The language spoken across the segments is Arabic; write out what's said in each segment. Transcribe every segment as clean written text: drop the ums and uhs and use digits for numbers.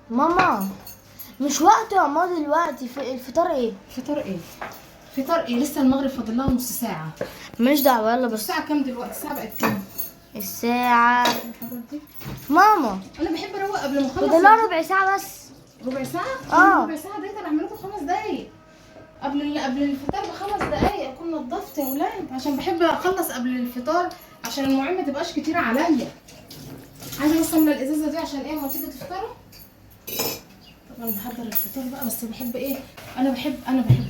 ماما مش وقت يا ماما دلوقتي. في الفطار ايه؟ فطار ايه؟ فطار ايه؟ لسه المغرب فاضل لها نص ساعة. ماليش دعوة، يلا بس. الساعة كام دلوقتي؟ الساعة بقت كام؟ الساعة الحاجات دي ماما انا بحب اروق قبل ما اخلص. فاضل لها ربع ساعة بس. ربع ساعة؟ اه. ربع ساعة ديت انا اعمل لكم 5 دقايق. قبل الفطار ب5 دقايق اكون نضفت يا ولاد، عشان بحب اخلص قبل الفطار عشان المواعين ما تبقاش كتيرة عليا. عايزة بس املى الازازة دي عشان ايه؟ اما تيجي تفطروا. طبعا بحضر الفطار بقى، بس بحب ايه؟ انا بحب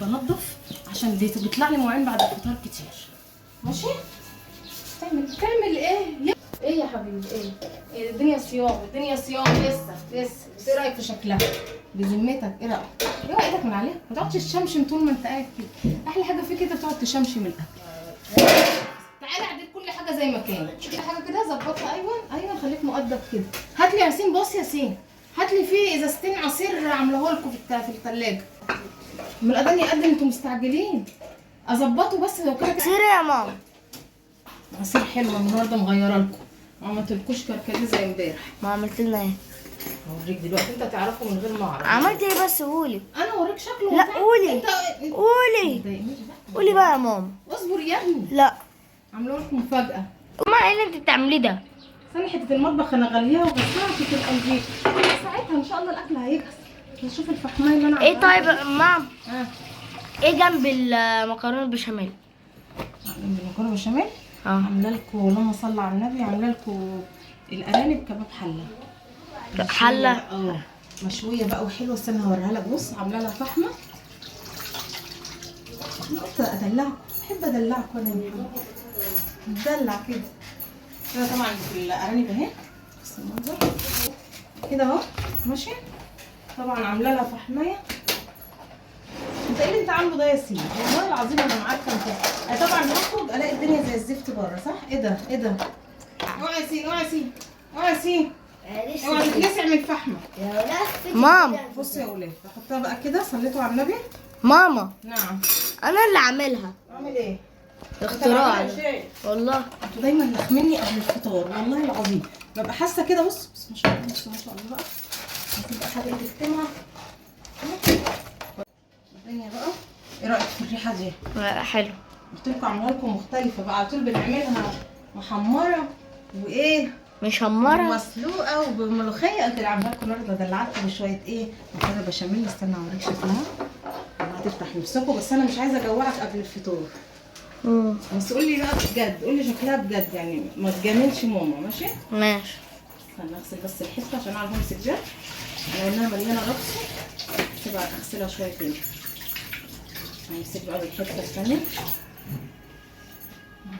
انضف عشان بيطلع لي مواعين بعد الفطار كتير. ماشي؟ تعمل ايه؟ ايه يا حبيبي؟ ايه الدنيا صيام، الدنيا صيام لسه. بس ايه رايك في شكلها؟ بذمتك ايه رايك؟ ايه ايدك من عليها؟ ما تقعدش تشمشم طول ما انت قاعد كده. احلى حاجه فيك انت بتقعد تشمشم الاكل. تعالى اعدل كل حاجه زي ما كانت. شوف حاجه كده ظبطها. ايوه خليك مؤدب كده. هات لي ياسين، بص ياسين، هات لي فيه ازازتين عصير عاملاه لكم في الثلاجه. من الاذان يقدم، انتوا مستعجلين. اظبطه بس لو كده. عصير يا ماما. عصير حلوه النهارده مغيره لكم، ما عملتلكوش كركديه زي امبارح. ما عملت لنا ايه؟ هوريك دلوقتي، انت تعرفه من غير ما اعرف. عملت ايه بس قولي. انا اوريك شكله. لا قولي. انت قولي قولي بقى يا ماما. اصبر يا ابني. لا عامله لكم مفاجاه. ما ايه اللي انت بتعمليه ده؟ استني، حته المطبخ انا غليها وغسلها عشان تبقى نضيفه. ساعتها ان شاء الله الاكل هيجهز. نشوف الفحمايه اللي انا ايه عاملاها. طيب ماما؟ اه ايه جنب المكرونه البشاميل؟ المكرونه بشاميل. عامله لكم، اللهم صل على النبي، عامله لكم الارانب كباب حله. حله. مشويه بقى وحلوه. استنى هوريها لك. بص عامله لها فحمه. انا قلت ادلعكم، بحب ادلعكم انا يا ندلع كده. كده طبعا في الارانب اهي. بص المنظر كده اهو. ماشي. طبعا عامله لها فحمايه. انت ايه اللي انت عامله ده يا سيدي؟ والله العظيم انا عارفه انت. انا طبعا هخرج الاقي الدنيا زي الزفت بره، صح؟ ايه ده؟ اوعى يا سين، اوعى يا سين، اوعى يا سين، اوعى تتلسع من الفحمه. ماما بصوا يا ولاد، بحطها بقى كده. صليتوا على النبي. ماما نعم. انا اللي عاملها. اعمل ايه؟ اختراع والله. انتوا دايما لخمني قبل الفطار والله العظيم. ببقى حاسه كده. بص ما شاء الله، بص ما شاء الله بقى. هتبقى حاجه تختمها الدنيا بقى. ايه رايك في الريحه دي؟ حلو. قلت لكم عامله لكم مختلفه بقى. على طول بنعملها محمره وايه، مشمره ومسلوقه وبملوخيه. قلت اعملها لكم النهارده، دلعتكم بشويه ايه، مكرونه بشاميل. استنى اوريك شكلها هتفتح نفسكم. بس انا مش عايزه اجوعك قبل الفطور. بس قولي بقى بجد، قولي شكلها بجد يعني، ما تجاملش ماما. ماشي؟ ماشي. استنى اغسل بس الحته عشان اعرف امسك ده. انا قلناها مليانه رقص. سيبها اغسلها شويه تاني. همسك بقى بالحته الثانيه.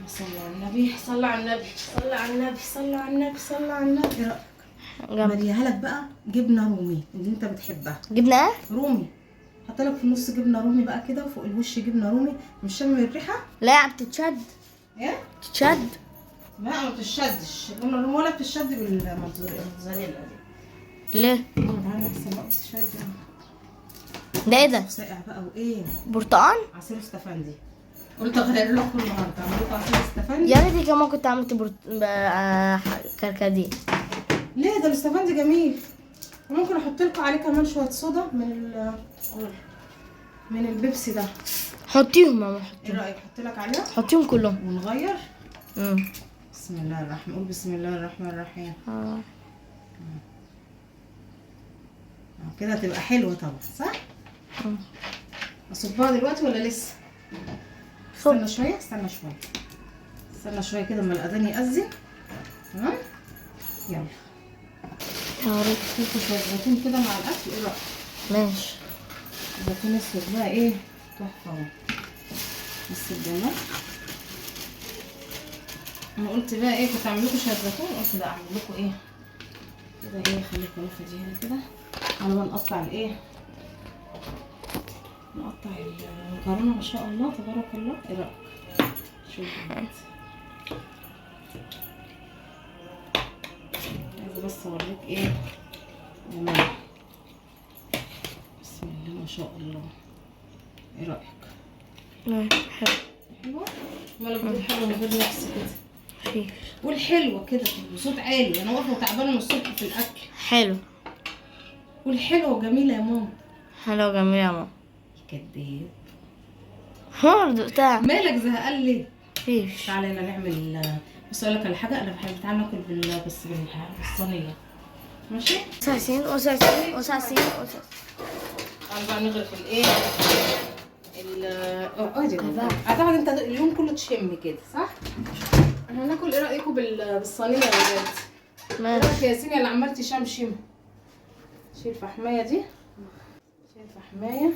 صلى على النبي، صلى على النبي، صلى على النبي، صلى على النبي، صلى على النبي. ايه رايك؟ مريها لك بقى جبنه رومي اللي انت بتحبها. جبنه ايه؟ رومي. حط لك في النص جبنه رومي بقى كده، وفوق الوش جبنه رومي. مش شامم الريحه؟ لا بتتشد. ايه؟ بتتشد. لا ما بتشدش الجبنه الرومي، ولا بتشد بالموتزاريلا دي. ليه؟ تعالى نغسل بقى بس شويه كده. ده ايه ده؟ ساقع بقى وايه؟ برتقال؟ عصير استفندي. قلت اغير لكم النهارده، اعمل لكم عصير استفندي. يا ريتي كمان كنت عملت كركديه. ليه؟ ده الاستفندي جميل. ممكن احط لكم عليه كمان شويه صودا من البيبسي ده. حطيهم يا ماما. ايه رايك احط لك عليها؟ حطيهم كلهم ونغير. بسم الله الرحمن، قول بسم الله الرحمن الرحيم. كده هتبقى حلوه طبعا، صح؟ اصبها دلوقتي ولا لسه؟ استنى شويه، استنى شويه، استنى شويه كده اما الاذان يأذن. تمام؟ يلا. يا ريت. شوفوا شويه زيتون كده مع الاكل. ايه رايك؟ ماشي. زيتون اسود بقى ايه؟ تحفه اهو. بس الجمال. انا قلت بقى ايه، كنت اعمل لكم شويه زيتون، قلت لا اعمل لكم ايه كده. ايه خليكم نفضي هنا كده على ما نقطع الايه، نقطع المكرونه. ما شاء الله تبارك الله. ايه رايك؟ شوف عايزه بس اوريك ايه جمال. بسم الله ما شاء الله. ايه رايك؟ حلو. حلوه؟ مالك بتقول حلوه من غير نفس كده؟ مفيش. قول حلوه كده بصوت عالي. انا واقفه وتعبانه من الصبح في الاكل. حلو. قولي حلوه وجميله يا ماما. حلو جميل يا ماما. كداب. هو دقتها. مالك زهقان ليه؟ مفيش. تعالى يلا نعمل. بص اقول لك على حاجه، انا بحب تعالى ناكل بالصينيه. ماشي؟ وساسين. تعالى بقى نغرف الايه اعتقد انت اليوم كله تشم كده صح؟ احنا هناكل. ايه رايكم بالصينيه يا ولاد؟ ايه رايك يا ياسين اللي عمال تشمشم؟ شيل الفحمايه دي، شيل الفحمايه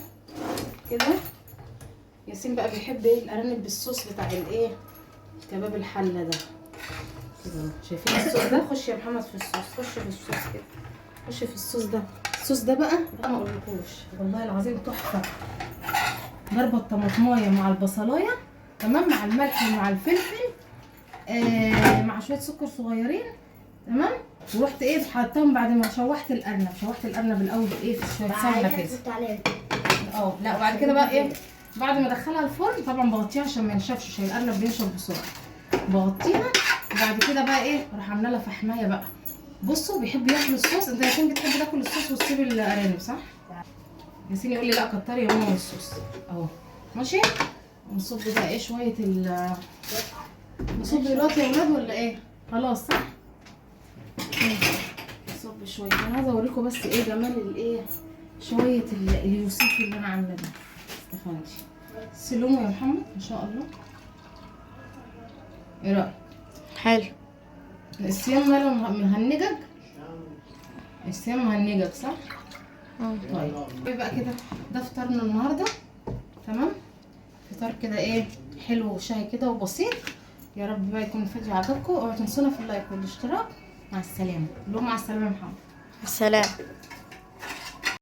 كده. ياسين بقى بيحب ايه؟ الارانب بالصوص بتاع الايه؟ كباب الحله ده كده. شايفين الصوص ده؟ خش يا محمد في الصوص، خش في الصوص كده، خش في الصوص ده. الصوص ده بقى ما اقولكوش والله العظيم تحفه. ضربه الطماطمايه مع البصلايه تمام، مع الملح ومع الفلفل مع شويه سكر صغيرين تمام. ورحت ايه حطيتهم بعد ما شوحت الارنب. شوحت الارنب الاول بايه؟ في شويه سمنه كده. لا وبعد كده بقى ايه؟ بعد ما ادخلها الفرن طبعا بغطيها عشان ما ينشفش، عشان الارنب بينشف بسرعه. بغطيها وبعد كده بقى ايه؟ اروح عامله لها فحمايه بقى. بصوا بيحب ياكل الصوص. انت يا ياسين بتحب تاكل الصوص وتسيب الارانب صح؟ ياسين يقول لي لا كتري يا ماما الصوص اهو. ماشي؟ ونصب بقى ايه شويه نصب دلوقتي يا ولاد ولا ايه؟ خلاص صح؟ نصب شويه. انا عايزه اوريكم بس ايه جمال الايه؟ شويه اليوسف اللي انا عامله ده. استفندي سلومه يا محمد ما شاء الله. ايه رايك؟ حلو. الصيام ماله مهنجك؟ الصيام مهنجك صح؟ طيب ايه بقى كده؟ ده فطارنا النهارده تمام. فطار كده ايه حلو وشاي كده وبسيط. يا رب بقى يكون الفيديو عجبكم. اوعوا تنسونا في اللايك والاشتراك. مع السلامه. قول لهم مع السلامه يا محمد. السلام.